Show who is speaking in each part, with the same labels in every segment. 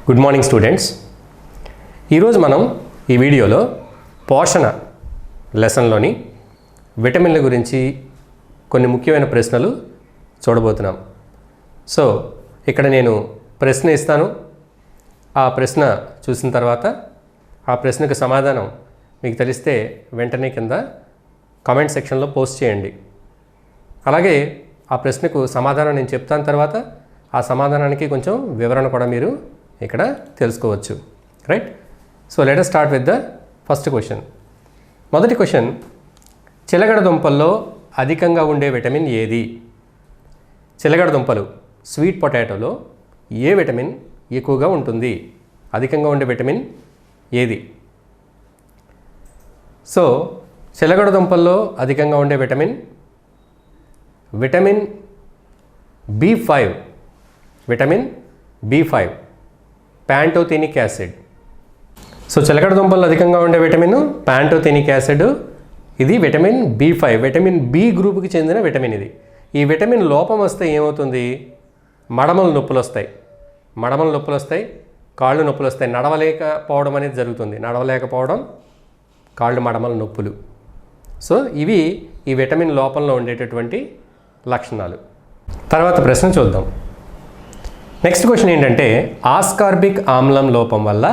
Speaker 1: Good morning students. ఈరోజు మనం ఈ వీడియోలో పోషణ లెసన్లోని విటమిన్ల గురించి కొన్ని ముఖ్యమైన ప్రశ్నలు చూడబోతున్నాం. సో ఇక్కడ నేను ప్రశ్న ఇస్తాను. ఆ ప్రశ్న చూసిన తర్వాత ఆ ప్రశ్నకు సమాధానం మీకు తెలిస్తే వెంటనే కింద కామెంట్ సెక్షన్లో పోస్ట్ చేయండి. అలాగే ఆ ప్రశ్నకు సమాధానం నేను చెప్తాను, తర్వాత ఆ సమాధానానికి కొంచెం వివరణ కూడా మీరు ఇక్కడ తెలుసుకోవచ్చు. Right. So let us start with the first question. మొదటి క్వశ్చన్, చిలగడ దుంపల్లో అధికంగా ఉండే విటమిన్ ఏది? చిలగడ దుంపలు స్వీట్ పొటాటోలో ఏ విటమిన్ ఎక్కువగా ఉంటుంది? అధికంగా ఉండే విటమిన్ ఏది? సో చిలగడ దుంపల్లో అధికంగా ఉండే vitamin B5. Vitamin B5, pantothenic acid. So చిలకడ దుంపల్లో అధికంగా ఉండే విటమిన్ ప్యాంటోథెనిక్ యాసిడ్. ఇది విటమిన్ B5, విటమిన్ బి గ్రూప్కి చెందిన విటమిన్ ఇది. ఈ విటమిన్ లోపం వస్తే ఏమవుతుంది? మడమల నొప్పులు వస్తాయి, కాళ్ళు నొప్పులు వస్తాయి, నడవలేకపోవడం అనేది జరుగుతుంది. నడవలేకపోవడం, కాళ్ళు మడమల నొప్పులు. సో ఇవి ఈ విటమిన్ లోపంలో ఉండేటటువంటి లక్షణాలు. తర్వాత ప్రశ్న చూద్దాం. నెక్స్ట్ క్వశ్చన్ ఏంటంటే, ఆస్కార్బిక్ ఆమ్లం లోపం వల్ల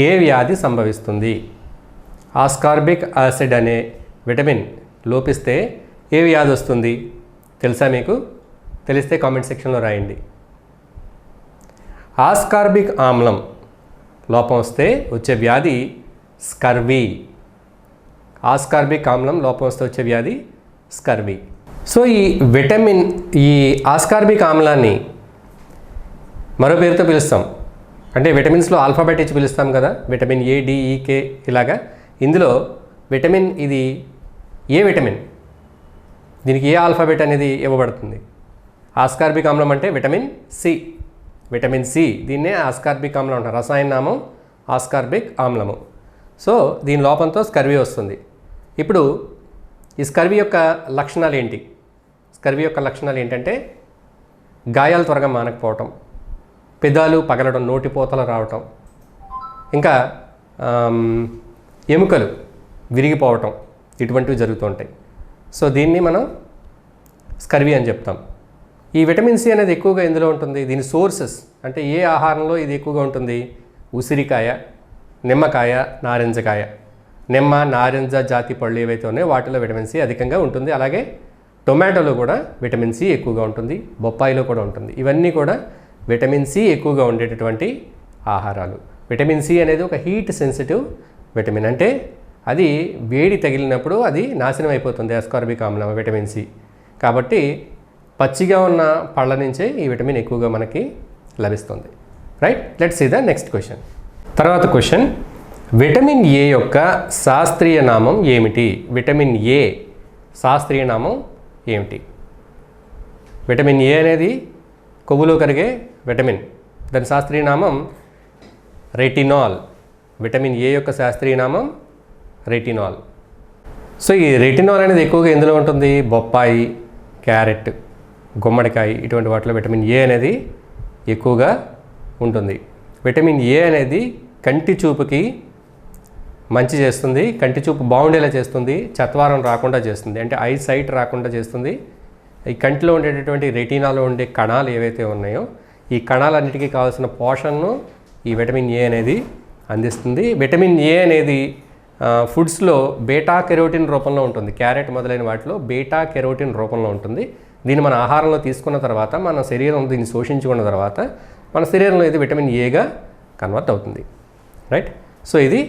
Speaker 1: ఏ వ్యాధి సంభవిస్తుంది? ఆస్కార్బిక్ యాసిడ్ అనే విటమిన్ లోపిస్తే ఏ వ్యాధి వస్తుంది? తెలుసా మీకు? తెలిస్తే కామెంట్ సెక్షన్లో రాయండి. ఆస్కార్బిక్ ఆమ్లం లోపం వస్తే వచ్చే వ్యాధి స్కర్వీ. ఆస్కార్బిక్ ఆమ్లం లోపం వస్తే వచ్చే వ్యాధి స్కర్వీ. సో ఈ ఆస్కార్బిక్ ఆమ్లాన్ని మరో పేరుతో పిలుస్తాం. అంటే విటమిన్స్లో ఆల్ఫాబెట్ ఇచ్చి పిలుస్తాం కదా, విటమిన్ ఏ, డి, ఈ, కే ఇలాగా. ఇందులో విటమిన్ ఇది ఏ విటమిన్, దీనికి ఏ ఆల్ఫాబెట్ అనేది ఇవ్వబడుతుంది? ఆస్కార్బిక్ ఆమ్లం అంటే విటమిన్ సి. దీన్నే ఆస్కార్బిక్ ఆమ్లం అంటారు. రసాయన నామం ఆస్కార్బిక్ ఆమ్లము. సో దీని లోపంతో స్కర్వీ వస్తుంది. ఇప్పుడు ఈ స్కర్వీ యొక్క లక్షణాలు ఏంటి? స్కర్వీ యొక్క లక్షణాలు ఏంటంటే, గాయాలు త్వరగా మానకపోవటం, పెదాలు పగలడం, నోటిపోతలు రావటం, ఇంకా ఎముకలు విరిగిపోవటం, ఇటువంటివి జరుగుతూ ఉంటాయి. సో దీన్ని మనం స్కర్వీ అని చెప్తాం. ఈ విటమిన్ సి అనేది ఎక్కువగా ఎందులో ఉంటుంది? దీని సోర్సెస్ అంటే ఏ ఆహారంలో ఇది ఎక్కువగా ఉంటుంది? ఉసిరికాయ, నిమ్మకాయ, నారింజకాయ. నిమ్మ, నారింజ జాతి పళ్ళు ఏవైతే ఉన్నాయో వాటిలో విటమిన్ సి అధికంగా ఉంటుంది. అలాగే టొమాటోలో కూడా విటమిన్ సి ఎక్కువగా ఉంటుంది, బొప్పాయిలో కూడా ఉంటుంది. ఇవన్నీ కూడా విటమిన్ సి ఎక్కువగా ఉండేటటువంటి ఆహారాలు. విటమిన్ సి అనేది ఒక హీట్ సెన్సిటివ్ విటమిన్. అంటే అది వేడి తగిలినప్పుడు అది నాశనం అయిపోతుంది, ఆస్కార్బిక్ ఆమ్లం విటమిన్ సి. కాబట్టి పచ్చిగా ఉన్న పళ్ళ నుంచే ఈ విటమిన్ ఎక్కువగా మనకి లభిస్తుంది. Right. Let's see the next question. తర్వాత క్వశ్చన్, విటమిన్ ఏ యొక్క శాస్త్రీయ నామం ఏమిటి? విటమిన్ ఏ శాస్త్రీయ నామం ఏమిటి? విటమిన్ ఏ అనేది కొవ్వులో కరిగే విటమిన్. దాని శాస్త్రీయ నామం రెటినాల్. విటమిన్ ఏ యొక్క శాస్త్రీయ నామం రెటినాల్. సో ఈ రెటినాల్ అనేది ఎక్కువగా ఎందులో ఉంటుంది? బొప్పాయి, క్యారెట్, గుమ్మడికాయ ఇటువంటి వాటిలో విటమిన్ ఏ అనేది ఎక్కువగా ఉంటుంది. విటమిన్ ఏ అనేది కంటి చూపుకి మంచి చేస్తుంది, కంటి చూపు బాగుండేలా చేస్తుంది, చత్వారం రాకుండా చేస్తుంది, అంటే ఐ సైట్ రాకుండా చేస్తుంది. ఈ కంటిలో ఉండేటటువంటి రెటీనాలో ఉండే కణాలు ఏవైతే ఉన్నాయో ఈ కణాలన్నిటికీ కావాల్సిన పోషణను ఈ విటమిన్ ఏ అనేది అందిస్తుంది. విటమిన్ ఏ అనేది ఫుడ్స్లో బీటా కెరోటిన్ రూపంలో ఉంటుంది. క్యారెట్ మొదలైన వాటిలో బీటా కెరోటిన్ రూపంలో ఉంటుంది. దీన్ని మన ఆహారంలో తీసుకున్న తర్వాత మన శరీరం దీన్ని శోషించుకున్న తర్వాత మన శరీరంలో ఇది విటమిన్ ఏగా కన్వర్ట్ అవుతుంది. రైట్. సో ఇది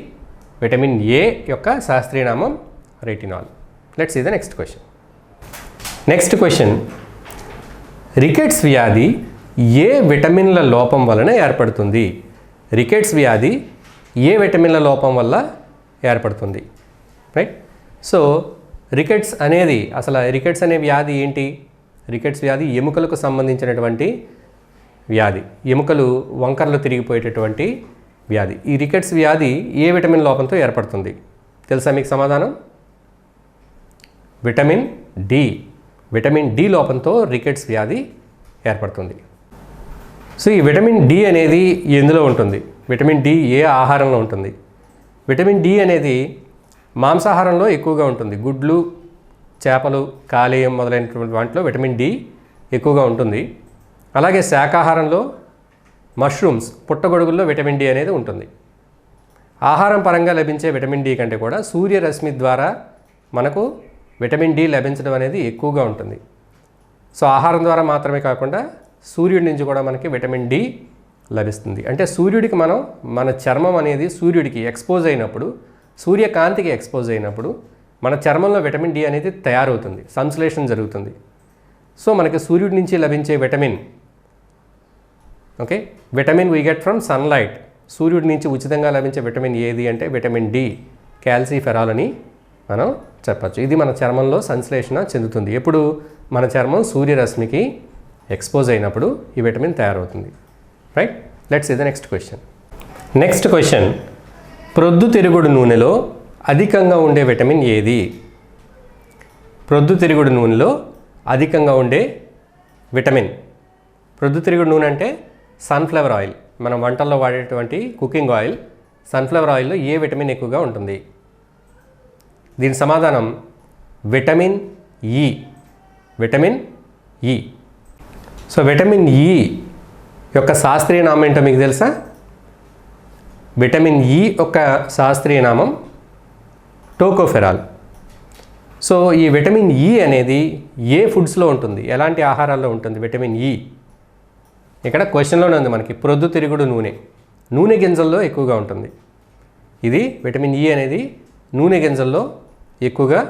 Speaker 1: విటమిన్ ఏ యొక్క శాస్త్రీయ నామం retinol. Let's see the next question. Next question, rickets వ్యాధి ఏ విటమిన్ల లోపం వలన ఏర్పడుతుంది? రికెట్స్ వ్యాధి ఏ విటమిన్ల లోపం వల్ల ఏర్పడుతుంది? రైట్. సో రికెట్స్ అనేది రికెట్స్ అనే వ్యాధి ఏంటి? రికెట్స్ వ్యాధి ఎముకలకు సంబంధించినటువంటి వ్యాధి. ఎముకలు వంకర్లు తిరిగిపోయేటటువంటి వ్యాధి. ఈ రికెట్స్ వ్యాధి ఏ విటమిన్ లోపంతో ఏర్పడుతుంది? తెలుసా మీకు సమాధానం? Vitamin D. విటమిన్ డి లోపంతో రికెట్స్ వ్యాధి ఏర్పడుతుంది. సో ఈ విటమిన్ డి అనేది ఎందులో ఉంటుంది? విటమిన్ డి ఏ ఆహారంలో ఉంటుంది? విటమిన్ డి అనేది మాంసాహారంలో ఎక్కువగా ఉంటుంది. గుడ్లు, చేపలు, కాలేయం మొదలైనటువంటి వాటిలో విటమిన్ డి ఎక్కువగా ఉంటుంది. అలాగే శాకాహారంలో మష్రూమ్స్, పుట్టగొడుగుల్లో విటమిన్ డి అనేది ఉంటుంది. ఆహారం పరంగా లభించే విటమిన్ డి కంటే కూడా సూర్యరశ్మి ద్వారా మనకు విటమిన్ డి లభించడం అనేది ఎక్కువగా ఉంటుంది. సో ఆహారం ద్వారా మాత్రమే కాకుండా సూర్యుడి నుంచి కూడా మనకి విటమిన్ డి లభిస్తుంది. అంటే సూర్యుడికి మన చర్మం అనేది సూర్యుడికి ఎక్స్పోజ్ అయినప్పుడు, సూర్యకాంతికి ఎక్స్పోజ్ అయినప్పుడు మన చర్మంలో విటమిన్ డి అనేది తయారవుతుంది, సంశ్లేషణ జరుగుతుంది. సో మనకి సూర్యుడి నుంచి లభించే vitamin, okay, vitamin we get from sunlight. సూర్యుడి నుంచి ఉచితంగా లభించే విటమిన్ ఏది అంటే విటమిన్ డి, క్యాల్సిఫెరాల్ అని మనం చెప్పచ్చు. ఇది మన చర్మంలో సంశ్లేషణ చెందుతుంది. ఎప్పుడు మన చర్మం సూర్యరశ్మికి ఎక్స్పోజ్ అయినప్పుడు ఈ విటమిన్ తయారవుతుంది. Right, let's see the next question. Next question, ప్రొద్దుతిరుగుడు నూనెలో అధికంగా ఉండే విటమిన్ ఏది? ప్రొద్దుతిరుగుడు నూనెలో అధికంగా ఉండే విటమిన్. ప్రొద్దుతిరుగుడు నూనె అంటే సన్ఫ్లవర్ ఆయిల్. మనం వంటల్లో వాడేటువంటి కుకింగ్ ఆయిల్, సన్ఫ్లవర్ ఆయిల్లో ఏ విటమిన్ ఎక్కువగా ఉంటుంది? దీని సమాధానం vitamin E. Vitamin E. So vitamin E యొక్క శాస్త్రీయ నామం ఏంటో మీకు తెలుసా? విటమిన్ ఈ యొక్క శాస్త్రీయ నామం టోకోఫెరాల్. సో ఈ విటమిన్ ఈ అనేది ఏ ఫుడ్స్లో ఉంటుంది, ఎలాంటి ఆహారాల్లో ఉంటుంది విటమిన్ ఈ? ఇక్కడ క్వశ్చన్లోనే ఉంది మనకి, ప్రొద్దుతిరుగుడు నూనె గింజల్లో ఎక్కువగా ఉంటుంది. ఇది విటమిన్ ఈ అనేది నూనె గింజల్లో ఎక్కువగా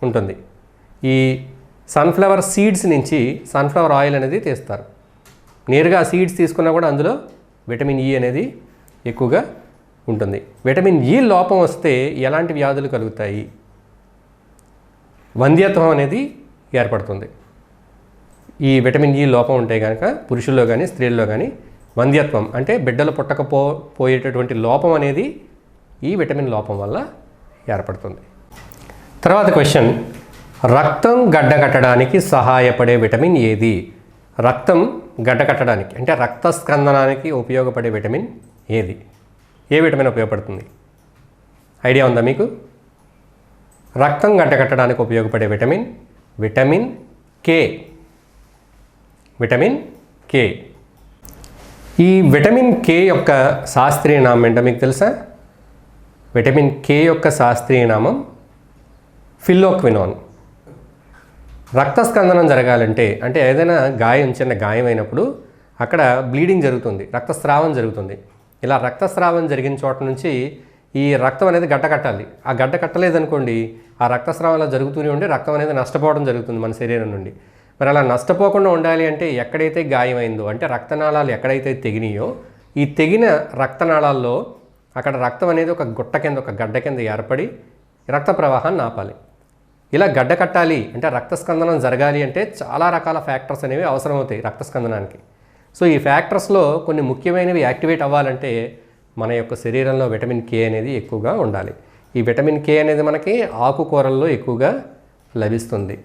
Speaker 1: ఉంటుంది. ఈ సన్ఫ్లవర్ సీడ్స్ నుంచి సన్ఫ్లవర్ ఆయిల్ అనేది తీస్తారు. నేరుగా సీడ్స్ తీసుకున్నా కూడా అందులో విటమిన్ ఈ అనేది ఎక్కువగా ఉంటుంది. విటమిన్ ఈ లోపం వస్తే ఎలాంటి వ్యాధులు కలుగుతాయి? వంధ్యత్వం అనేది ఏర్పడుతుంది. ఈ విటమిన్ ఈ లోపం ఉంటే కనుక పురుషుల్లో కానీ స్త్రీల్లో కానీ వంధ్యత్వం అంటే బిడ్డలు పోయేటటువంటి లోపం అనేది ఈ విటమిన్ లోపం వల్ల ఏర్పడుతుంది. తర్వాత క్వశ్చన్, రక్తం గడ్డకట్టడానికి సహాయపడే విటమిన్ ఏది? రక్తం గడ్డకట్టడానికి అంటే రక్తస్కందనానికి ఉపయోగపడే విటమిన్ ఏది? ఏ విటమిన్ ఉపయోగపడుతుంది? ఐడియా ఉందా మీకు? రక్తం గడ్డకట్టడానికి ఉపయోగపడే vitamin vitamin K. Vitamin K. ఈ విటమిన్ కే యొక్క శాస్త్రీయ నామం ఏంటో మీకు తెలుసా? విటమిన్ కే యొక్క శాస్త్రీయ నామం ఫిల్లోక్వినోన్. రక్తస్కందనం జరగాలంటే అంటే ఏదైనా చిన్న గాయం అయినప్పుడు అక్కడ బ్లీడింగ్ జరుగుతుంది, రక్తస్రావం జరుగుతుంది. ఇలా రక్తస్రావం జరిగిన చోట నుంచి ఈ రక్తం అనేది గడ్డకట్టాలి. ఆ గడ్డ కట్టలేదనుకోండి, ఆ రక్తస్రావం అలా జరుగుతూనే ఉండి రక్తం అనేది నష్టపోవడం జరుగుతుంది మన శరీరం నుండి. మరి అలా నష్టపోకుండా ఉండాలి అంటే ఎక్కడైతే గాయమైందో అంటే రక్తనాళాలు ఎక్కడైతే తెగినాయో ఈ తెగిన రక్తనాళాల్లో అక్కడ రక్తం అనేది ఒక గడ్డ కింద ఏర్పడి రక్త ప్రవాహాన్ని ఆపాలి. ఇలా గడ్డ కట్టాలి అంటే రక్తస్కందనం జరగాలి అంటే చాలా రకాల ఫ్యాక్టర్స్ అనేవి అవసరమవుతాయి రక్తస్కందనానికి. సో ఈ ఫ్యాక్టర్స్లో కొన్ని ముఖ్యమైనవి యాక్టివేట్ అవ్వాలంటే మన యొక్క శరీరంలో విటమిన్ కే అనేది ఎక్కువగా ఉండాలి. ఈ విటమిన్ కే అనేది మనకి ఆకుకూరల్లో ఎక్కువగా లభిస్తుంది.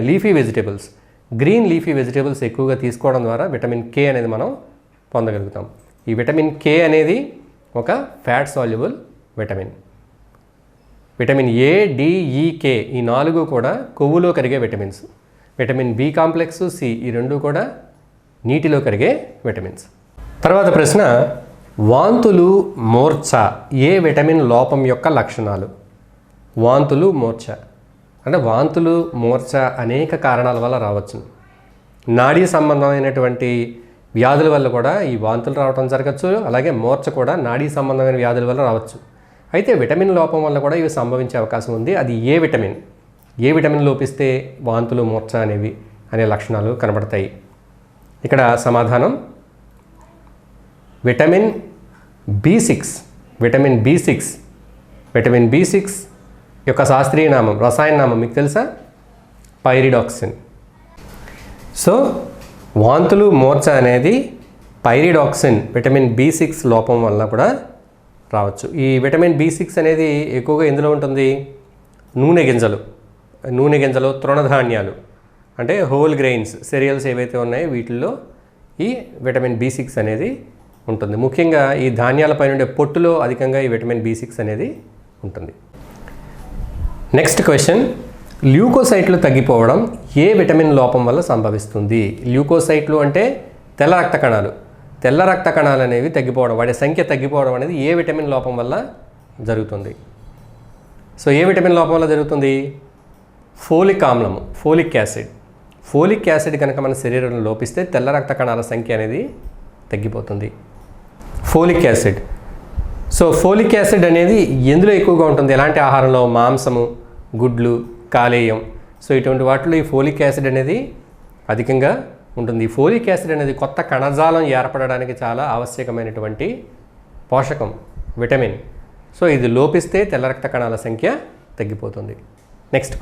Speaker 1: Leafy vegetables, green leafy vegetables ఎక్కువగా తీసుకోవడం ద్వారా విటమిన్ కే అనేది మనం పొందగలుగుతాం. ఈ విటమిన్ కే అనేది ఒక fat soluble vitamin. Vitamin A, D, E, K ఈ 4 కూడా కొవ్వులో కరిగే vitamins. Vitamin B complex, C ఈ 2 కూడా నీటిలో కరిగే విటమిన్స్. తర్వాత ప్రశ్న, వాంతులు, మూర్ఛ ఏ విటమిన్ లోపం యొక్క లక్షణాలు? వాంతులు, మూర్ఛ అంటే వాంతులు, మూర్ఛ అనేక కారణాల వల్ల రావచ్చు. నాడీ సంబంధమైనటువంటి వ్యాధుల వల్ల కూడా ఈ వాంతులు రావడం జరగచ్చు. అలాగే మూర్ఛ కూడా నాడీ సంబంధమైన వ్యాధుల వల్ల రావచ్చు. అయితే విటమిన్ లోపం వల్ల కూడా ఇవి సంభవించే అవకాశం ఉంది. అది ఏ విటమిన్ లోపిస్తే వాంతులు, మూర్ఛ అనే లక్షణాలు కనబడతాయి? ఇక్కడ సమాధానం విటమిన్ B6. విటమిన్ B6 యొక్క శాస్త్రీయ నామం, రసాయన నామం మీకు తెలుసా? పైరిడాక్సిన్. సో వాంతులు, మూర్ఛ అనేది పైరిడాక్సిన్ విటమిన్ B6 లోపం వల్ల కూడా రావచ్చు. ఈ విటమిన్ B6 అనేది ఎక్కువగా ఎందులో ఉంటుంది? నూనె గింజలు, తృణధాన్యాలు అంటే హోల్ గ్రెయిన్స్, సెరియల్స్ ఏవైతే ఉన్నాయో వీటిల్లో ఈ విటమిన్ B6 అనేది ఉంటుంది. ముఖ్యంగా ఈ ధాన్యాలపై ఉండే పొట్టులో అధికంగా ఈ విటమిన్ B6 అనేది ఉంటుంది. నెక్స్ట్ క్వశ్చన్, ల్యూకోసైట్లు తగ్గిపోవడం ఏ విటమిన్ లోపం వల్ల సంభవిస్తుంది? ల్యూకోసైట్లు అంటే తెల్ల రక్త కణాలు. తెల్ల రక్త కణాలు అనేవి తగ్గిపోవడం, వాటి సంఖ్య తగ్గిపోవడం అనేది ఏ విటమిన్ లోపం వల్ల జరుగుతుంది? సో ఏ విటమిన్ లోపం వల్ల జరుగుతుంది? ఫోలిక్ ఆమ్లము, ఫోలిక్ యాసిడ్. ఫోలిక్ యాసిడ్ కనుక మన శరీరంలో లోపిస్తే తెల్ల రక్త కణాల సంఖ్య అనేది తగ్గిపోతుంది. Folic acid. So folic acid అనేది ఎందులో ఎక్కువగా ఉంటుంది? ఎలాంటి ఆహారంలో? మాంసము, గుడ్లు, కాలేయం. సో ఇటువంటి వాటిలో ఈ ఫోలిక్ యాసిడ్ అనేది అధికంగా ఉంటుంది. ఈ ఫోలిక్ యాసిడ్ అనేది కొత్త కణజాలం ఏర్పడడానికి చాలా ఆవశ్యకమైనటువంటి పోషకం, విటమిన్. సో ఇది లోపిస్తే తెల్ల రక్త కణాల సంఖ్య తగ్గిపోతుంది. నెక్స్ట్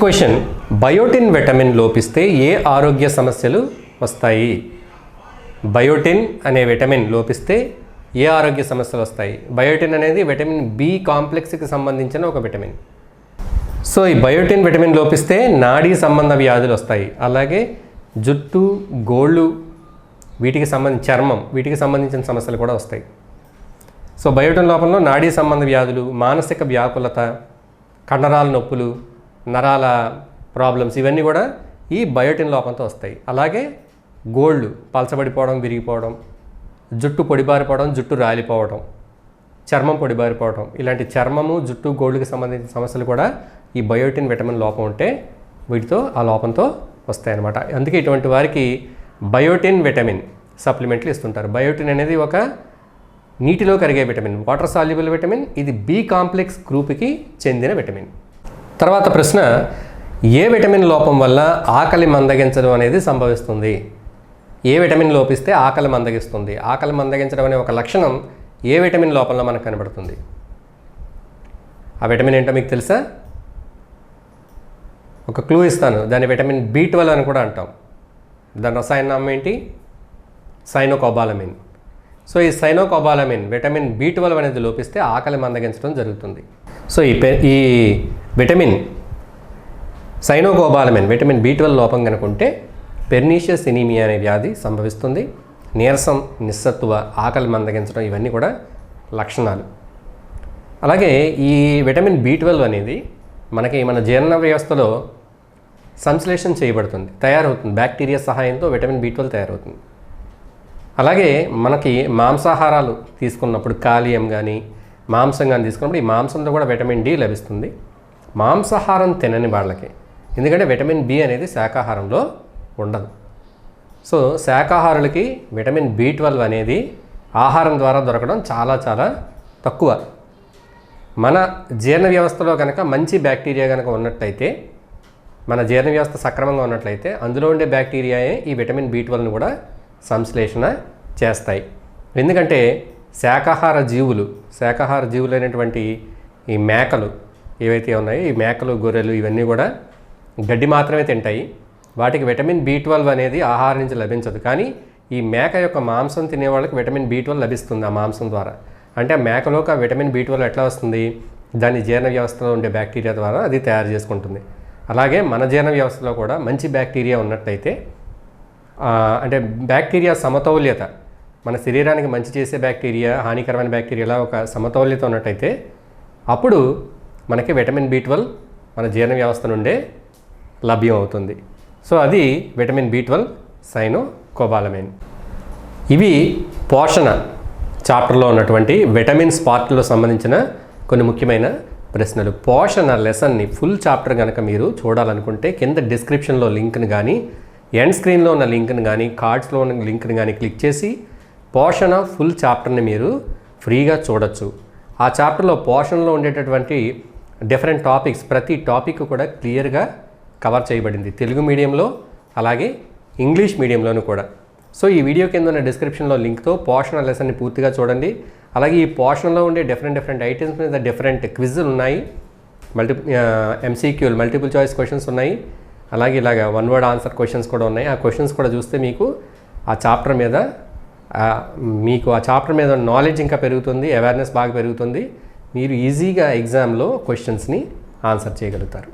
Speaker 1: క్వశ్చన్, బయోటిన్ విటమిన్ లోపిస్తే ఏ ఆరోగ్య సమస్యలు వస్తాయి? బయోటిన్ అనే విటమిన్ లోపిస్తే ఏ ఆరోగ్య సమస్యలు వస్తాయి? బయోటిన్ అనేది విటమిన్ B కాంప్లెక్స్కి సంబంధించిన ఒక విటమిన్. సో ఈ బయోటిన్ విటమిన్ లోపిస్తే నాడీ సంబంధ వ్యాధులు వస్తాయి. అలాగే జుట్టు, గోళ్ళు, వీటికి సంబంధించి చర్మం, వీటికి సంబంధించిన సమస్యలు కూడా వస్తాయి. సో బయోటిన్ లోపంలో నాడీ సంబంధ వ్యాధులు, మానసిక వ్యాకులత, కండరాల నొప్పులు, నరాల ప్రాబ్లమ్స్ ఇవన్నీ కూడా ఈ బయోటిన్ లోపంతో వస్తాయి. అలాగే గోళ్ళు పలచబడిపోవడం, విరిగిపోవడం, జుట్టు పొడిబారిపోవడం, జుట్టు రాలిపోవడం, చర్మం పొడిబారిపోవడం, ఇలాంటి చర్మము, జుట్టు, గోళ్ళకి సంబంధించిన సమస్యలు కూడా ఈ బయోటిన్ విటమిన్ లోపం ఉంటే వీటితో ఆ లోపంతో వస్తాయన్నమాట. అందుకే ఇటువంటి వారికి బయోటిన్ విటమిన్ సప్లిమెంట్లు ఇస్తుంటారు. బయోటిన్ అనేది ఒక నీటిలో కరిగే విటమిన్, వాటర్ సాల్యుబుల్ విటమిన్. ఇది B కాంప్లెక్స్ గ్రూప్కి చెందిన విటమిన్. తర్వాత ప్రశ్న, ఏ విటమిన్ లోపం వల్ల ఆకలి మందగించడం అనేది సంభవిస్తుంది? ఏ విటమిన్ లోపిస్తే ఆకలి మందగిస్తుంది? ఆకలి మందగించడం అనే ఒక లక్షణం ఏ విటమిన్ లోపంలో మనకు కనబడుతుంది? ఆ విటమిన్ ఏంటో మీకు తెలుసా? ఒక క్లూ ఇస్తాను, దాన్ని విటమిన్ B12 అని కూడా అంటాం. దాని రసాయన నామం ఏంటి? సైనోకోబాలమిన్. సో ఈ సైనోకోబాలమిన్ విటమిన్ B12 అనేది లోపిస్తే ఆకలి మందగించడం జరుగుతుంది. సో ఈ విటమిన్ సైనోకోబాలమిన్ విటమిన్ B12 లోపం కనుకుంటే పెర్నీషియస్ ఎనీమియా అనే వ్యాధి సంభవిస్తుంది. నీరసం, నిస్సత్తువ, ఆకలి మందగించడం ఇవన్నీ కూడా లక్షణాలు. అలాగే ఈ విటమిన్ B12 అనేది మనకి మన జీర్ణ వ్యవస్థలో సంశ్లేషణ చేయబడుతుంది, తయారవుతుంది. బ్యాక్టీరియా సహాయంతో విటమిన్ B12 తయారవుతుంది. అలాగే మనకి మాంసాహారాలు తీసుకున్నప్పుడు కాలియం కానీ మాంసం కానీ తీసుకున్నప్పుడు ఈ మాంసంలో కూడా విటమిన్ D లభిస్తుంది. మాంసాహారం తినని వాళ్ళకి, ఎందుకంటే విటమిన్ B అనేది శాకాహారంలో ఉండదు. సో శాకాహారులకి విటమిన్ B12 అనేది ఆహారం ద్వారా దొరకడం చాలా చాలా తక్కువ. మన జీర్ణ వ్యవస్థలో కనుక మంచి బ్యాక్టీరియా కనుక ఉన్నట్లయితే, మన జీర్ణ వ్యవస్థ సక్రమంగా ఉన్నట్లయితే అందులో ఉండే బ్యాక్టీరియాయే ఈ విటమిన్ B12ని కూడా సంశ్లేషణ చేస్తాయి. ఎందుకంటే శాకాహార జీవులైనటువంటి ఈ మేకలు ఏవైతే ఉన్నాయో, ఈ మేకలు, గొర్రెలు ఇవన్నీ కూడా గడ్డి మాత్రమే తింటాయి. వాటికి విటమిన్ B12 అనేది ఆహారం నుంచి లభించదు. కానీ ఈ మేక యొక్క మాంసం తినే వాళ్ళకి విటమిన్ B12 లభిస్తుంది ఆ మాంసం ద్వారా. అంటే ఆ మేకలోకి ఆ విటమిన్ B12 ఎట్లా వస్తుంది? దాని జీర్ణ వ్యవస్థలో ఉండే బ్యాక్టీరియా ద్వారా అది తయారు చేసుకుంటుంది. అలాగే మన జీర్ణ వ్యవస్థలో కూడా మంచి బ్యాక్టీరియా ఉన్నట్లయితే, అంటే బ్యాక్టీరియా సమతౌల్యత, మన శరీరానికి మంచి చేసే బ్యాక్టీరియా, హానికరమైన బ్యాక్టీరియాలా ఒక సమతౌల్యత ఉన్నట్టయితే అప్పుడు మనకి విటమిన్ B12 మన జీర్ణ వ్యవస్థ నుండే లభ్యం అవుతుంది. సో అది విటమిన్ B12 సైనోకోబాలమిన్. ఇవి పోషణ చాప్టర్లో ఉన్నటువంటి విటమిన్స్ పార్ట్లో సంబంధించిన కొన్ని ముఖ్యమైన ప్రశ్నలు. పోషణ లెసన్ని ఫుల్ చాప్టర్ కనుక మీరు చూడాలనుకుంటే కింద డిస్క్రిప్షన్లో లింక్ని కానీ, ఎండ్ స్క్రీన్లో ఉన్న లింక్ని కానీ, కార్డ్స్లో ఉన్న లింక్ని కానీ క్లిక్ చేసి పోషణ ఫుల్ చాప్టర్ని మీరు ఫ్రీగా చూడొచ్చు. ఆ చాప్టర్లో పోషణలో ఉండేటటువంటి డిఫరెంట్ టాపిక్స్, ప్రతి టాపిక్ కూడా క్లియర్గా కవర్ చేయబడింది, తెలుగు మీడియంలో అలాగే ఇంగ్లీష్ మీడియంలోనూ కూడా. సో ఈ వీడియో కింద ఉన్న డిస్క్రిప్షన్లో లింక్తో పోషణ లెసన్ని పూర్తిగా చూడండి. అలాగే ఈ పోషణలో ఉండే డిఫరెంట్ ఐటమ్స్ మీద డిఫరెంట్ క్విజ్లు ఉన్నాయి, MCQలు మల్టిపుల్ చాయిస్ క్వశ్చన్స్ ఉన్నాయి. అలాగే ఇలాగ వన్ వర్డ్ ఆన్సర్ క్వశ్చన్స్ కూడా ఉన్నాయి. ఆ క్వశ్చన్స్ కూడా చూస్తే మీకు ఆ చాప్టర్ మీద నాలెడ్జ్ ఇంకా పెరుగుతుంది, అవేర్నెస్ బాగా పెరుగుతుంది. మీరు ఈజీగా ఎగ్జామ్లో క్వశ్చన్స్ని ఆన్సర్ చేయగలుగుతారు.